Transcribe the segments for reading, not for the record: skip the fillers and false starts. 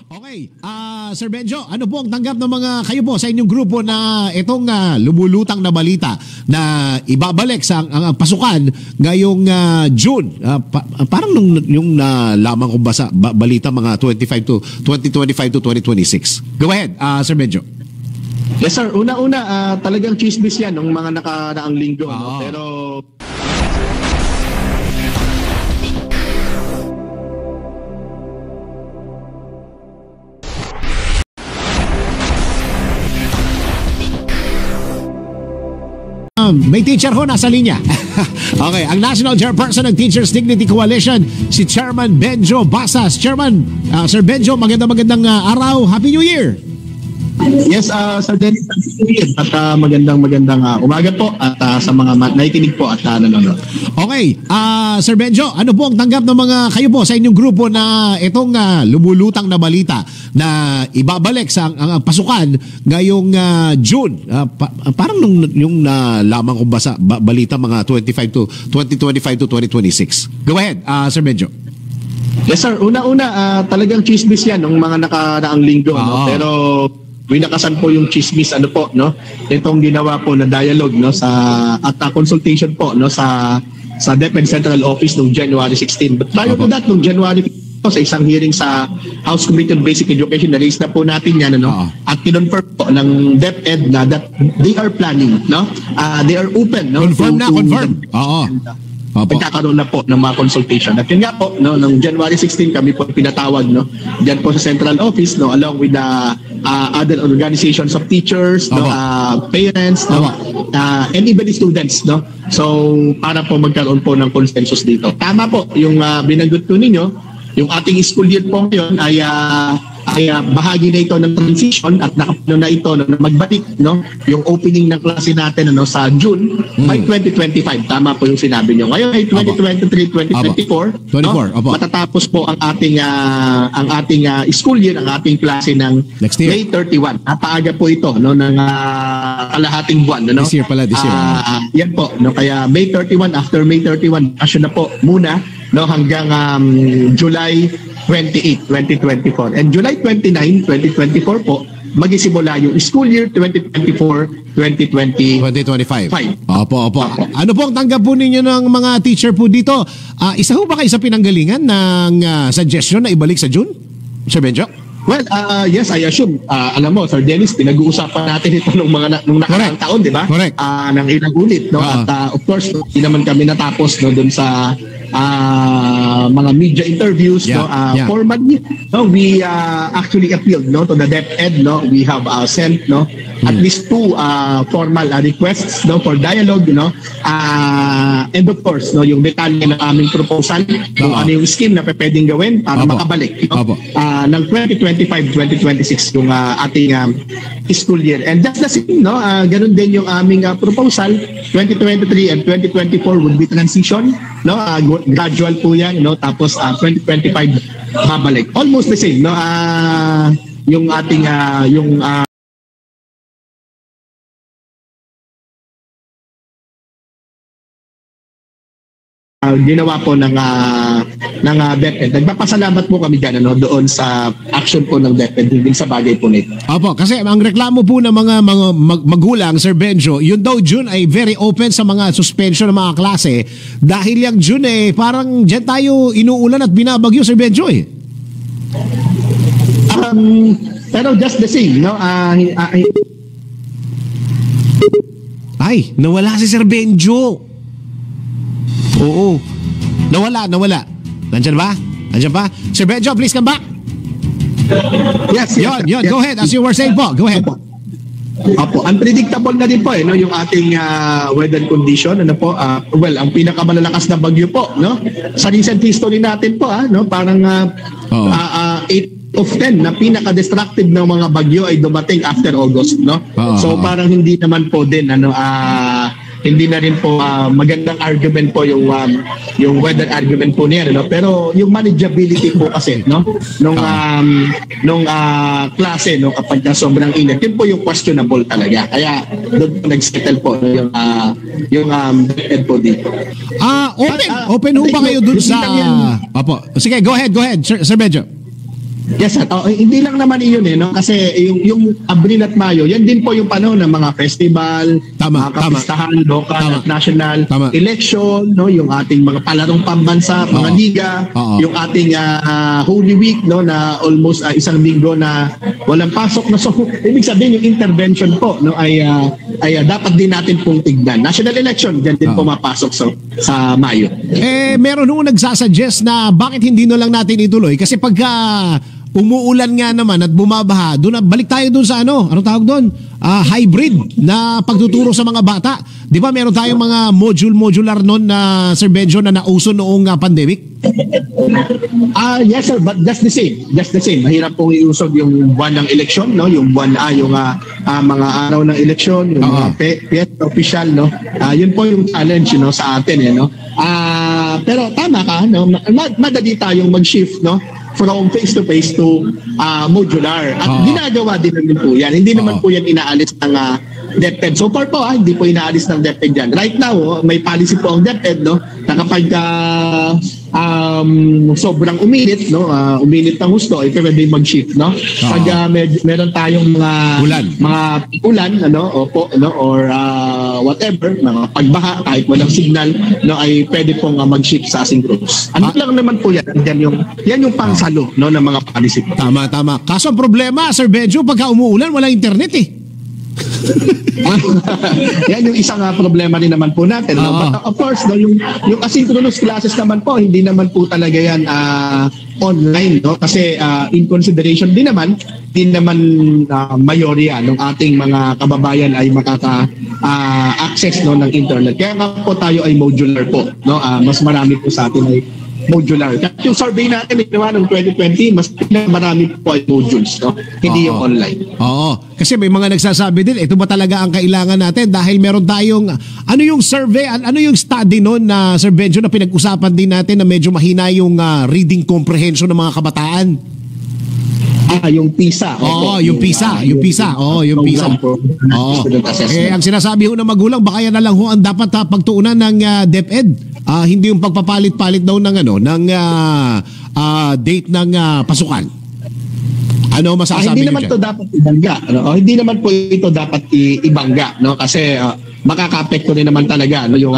Okay, Sir Benjo, ano po ang tanggap ng mga kayo po sa inyong grupo na itong lumulutang na balita na ibabalik sa ang pasukan ngayong June? Parang yung lamang kong balita mga 2025 to 2026. Go ahead, Sir Benjo. Yes sir, una-una talagang chismis yan nung mga nakaraang linggo. No? Pero may teacher ho nasa linya. Okay, ang National Chairperson ng Teachers Dignity Coalition, si Chairman Benjo Basas. Chairman, Sir Benjo, magandang araw. Happy New Year! Yes, Sir Dennis, at magandang umaga po at sa mga nakikinig po at nanonood. Okay, Sir Benjo, ano po ang tanggap ng mga kayo po sa inyong grupo na itong lumulutang na balita na ibabalik sa ang pasukan ngayong June? Parang yung lamang kong balita mga 2025 to 2026. Go ahead, Sir Benjo. Yes sir, una-una talagang chismis yan nung mga nakaraang linggo. No? Pero winakasan po yung chismis no, itong ginawa po na dialogue no sa at consultation po no sa DepEd Central Office noong January 16. But prior to that, noong January 15, sa isang hearing sa House Committee on Basic Education, na-raise na po natin yan at kinonfirm po ng DepEd na that they are planning they are open confirm. Nagkakaroon na po ng mga consultation. At yun nga po, noong January 16 kami po pinatawag diyan po sa Central Office along with the other organizations of teachers, parents, and even students. So, para po magkaroon po ng consensus dito. Tama po, yung binanggit po ninyo, yung ating school year po ngayon ay bahagi na ito ng transition at nakapano na ito na magbalik yung opening ng klase natin sa June by 2025. Tama po yung sinabi nyo. Ngayon ay 2023-2024 matatapos po ang ating school year, ang ating klase ng May 31. Napaaga po ito ng kalahating buwan. This year pala, this year. Yan po. Kaya May 31, after May 31, asyo na po muna hanggang July 28, 2024. And July 29, 2024 po, magisimula yung school year 2024-2025. Opo. Ano po ang tanggap po ninyo ng mga teacher po dito? Isa ho ba kayo sa pinanggalingan ng suggestion na ibalik sa June? Sir Benjo? Well, yes, I assume. Alam mo, Sir Dennis, pinag-uusapan natin ito nung nakaraang taon, di ba? Correct. Ng ilang ulit. At of course, hindi naman kami natapos dun sa mga media interviews. Formally, we actually appealed to the DepEd. We have sent at least 2 formal requests for dialogue. And of course, yung detalye ng aming proposal, kung ano yung scheme na pwedeng gawin para makabalik ng 2025-2026 yung ating school year. And that's the same. Ganun din yung aming proposal. 2023 and 2024 would be transition. Gradual po yan. Tapos 2025 babalik. Almost the same. Yung ating ginawa po ng DepEd. Nagpapasalamat po kami dyan doon sa action po ng DepEd din sa bagay po nito. Opo, kasi ang reklamo po ng mga magulang, Sir Benjo, yun daw June ay very open sa mga suspension ng mga klase dahil yung June parang dyan tayo inuulan at binabagyo, Sir Benjo Pero just the same, ay, nawala si Sir Benjo. Oo. Nawala. Nandiyan ba? Sir Benjo, please come back. Yes. Go ahead. As you were saying po. Go ahead. Opo. Unpredictable na din po yung ating weather condition. Ang pinakamalalakas na bagyo po, sa recent history natin po, parang 8 of 10 na pinaka-destructive ng mga bagyo ay dumating after August, So parang hindi naman po din hindi na rin po magandang argument po yung weather argument po niya, pero yung manageability po kasi nung klase kapag sobrang init, yun po yung questionable talaga, kaya doon nag-settle po yung DepEd po dito. Open ho ba kayo doon sa... Opo, sige, go ahead Sir Benjo. Yes, sir. Hindi lang naman iyon no? Kasi yung Abril at Mayo, yan din po yung panahon ng mga festival, mga kapistahan, local at national, election, no? Yung ating mga palarong pambansa, mga liga, yung ating Holy Week, no? Na almost isang linggo na walang pasok. No? So, ibig sabihin yung intervention po no? ay dapat din natin pong tignan. National election, dyan din po mapasok sa Mayo. Meron nung nagsasuggest na bakit hindi na lang natin ituloy? Kasi pagka umuulan nga naman at bumabaha, balik tayo doon sa anong tawag doon? Hybrid na pagtuturo sa mga bata. Di ba meron tayong mga modular noon na Sir Benjo na nauso noong pandemic? Yes sir, but just the same. Mahirap pong iusog yung buwan ng eleksyon, no? Yung buwan yung mga araw ng eleksyon, yung mga fiesta official, no? Yun po yung challenge no sa atin no. Pero tama ka, no? Madali tayong mag-shift, no? From face-to-face to modular. At ginagawa din naman po yan. Hindi naman po yan inaalis ng DepEd. So far po, hindi po inaalis ng DepEd yan. Right now, may policy po ang DepEd, no? Na kapag sobrang uminit, no? Uminit ng gusto, ito pwede mag-shift, no? Pag meron tayong mga ulan, ano, no? Or whatever, mga pagbaha, kahit walang signal, no? Ay pwede pong mag-shift sa asynchronous. Ano lang naman po yan? Yan yung pangsalo, no? Ng mga policy po. Tama. Kaso ang problema, Sir Benjo, pagka umuulan, walang internet eh. Yan yung isang problema din naman po natin. No? But of course, no, yung asynchronous classes naman po, hindi naman po talaga yan online. No? Kasi in consideration din naman mayorya ng ating mga kababayan ay makaka-access no, ng internet. Kaya nga po tayo ay modular po. No? Mas marami po sa atin ay modular. Yung survey natin ginawa ng 2020, mas marami po ay modules, no? Hindi yung online. Kasi may mga nagsasabi din, ito ba talaga ang kailangan natin? Dahil meron tayong, ano yung survey, ano yung study noon na Sir Benjo na pinag-usapan din natin na medyo mahina yung reading comprehension ng mga kabataan? Yung PISA. Yung PISA. Ang sinasabi ho ng magulang, baka yan na lang ho ang dapat pagtuunan ng DepEd. Hindi yung pagpapalit-palit daw ng date ng pasukan. Ano masasabi hindi naman ito dapat ibangga. Hindi naman po ito dapat ibangga, no? Kasi makaka-apekto rin naman talaga no yung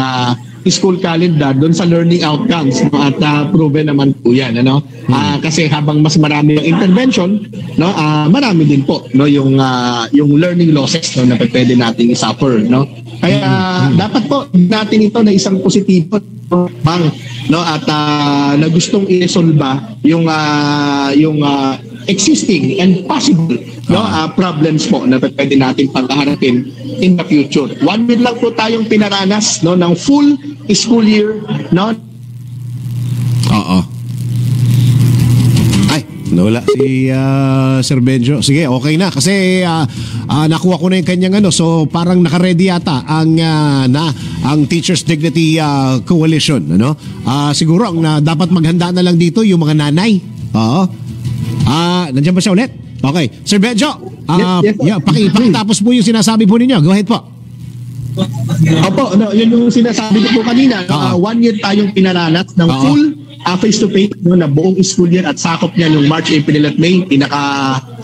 school calendar doon sa learning outcomes, no? At proven naman po 'yan, ano? Kasi habang mas marami yung intervention, no? Marami din po no yung learning losses no na pwede nating i-suffer, no? Kaya dapat po natin ito na isang positibo no at na gustong iresolba yung existing and possible no problems po na pwede natin paghaharapin in the future. 1 year lang po tayong pinaranas no ng full school year no. Wala si Sir Benjo. Sige, okay na kasi nakuha ko na yung kanyang so parang naka-ready yata ang Teachers Dignity Coalition, ano? Siguro ang dapat maghanda na lang dito yung mga nanay. Nandiyan ba siya ulit? Okay. Sir Benjo, yes. Pakitapos po yung sinasabi po ninyo. Go ahead po. Opo, no, yun yung sinasabi ko po kanina. 1 year tayong pinaranas ng full face-to-face no, na buong school year at sakop niya yung March, April at May.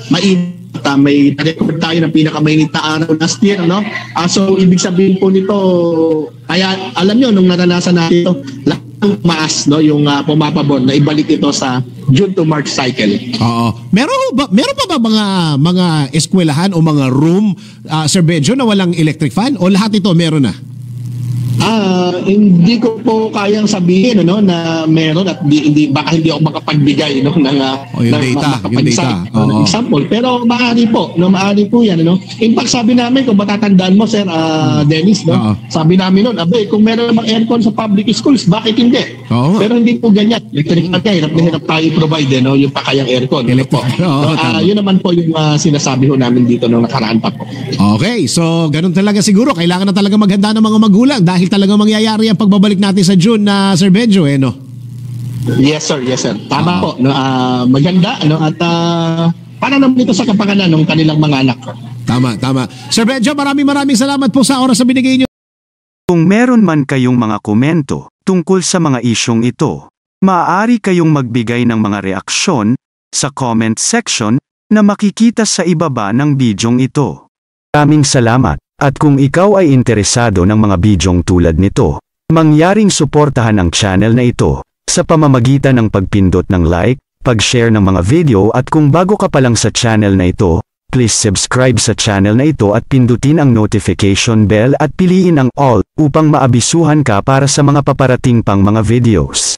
Mainit. May record tayo ng pinakamainit na araw last year. No? So, ibig sabihin po nito, kaya alam nyo, nung naranasan natin ito, lang maas no, yung pumapabon na ibalik ito sa June to March cycle. Meron pa ba mga eskwelahan o mga room, Sir Benjo, na walang electric fan? O lahat ito meron na? Hindi ko po kayang sabihin no na meron at baka hindi ako makapagbigay no ng data. Example, pero maaari po yan no. In fact, sabi namin kung matatandaan mo Sir Dennis no, sabi namin noon, kung meron namang aircon sa public schools, bakit hindi? Pero hindi po ganyan. Electric fan hirap na hirap tayo i-provide no yung pakayang aircon. Yun naman po yung sinasabi ho namin dito nung nakaraan pa po. Okay, so ganun talaga siguro. Kailangan na talaga maghanda ng mga magulang dahil talagang mangyayari ang pagbabalik natin sa June na Sir Benjo, no? Yes sir. Tama po. No, maganda no at para naman ito sa kapakanan ng kanilang mga anak. Tama. Sir Benjo, maraming salamat po sa oras na binigay niyo. Kung meron man kayong mga komento tungkol sa mga isyong ito, maaari kayong magbigay ng mga reaksyon sa comment section na makikita sa ibaba ng bidyong ito. Maraming salamat, at kung ikaw ay interesado ng mga bidyong tulad nito, mangyaring suportahan ang channel na ito sa pamamagitan ng pagpindot ng like, pag-share ng mga video at kung bago ka pa lang sa channel na ito, please subscribe sa channel na ito at pindutin ang notification bell at piliin ang all upang maabisuhan ka para sa mga paparating pang mga videos.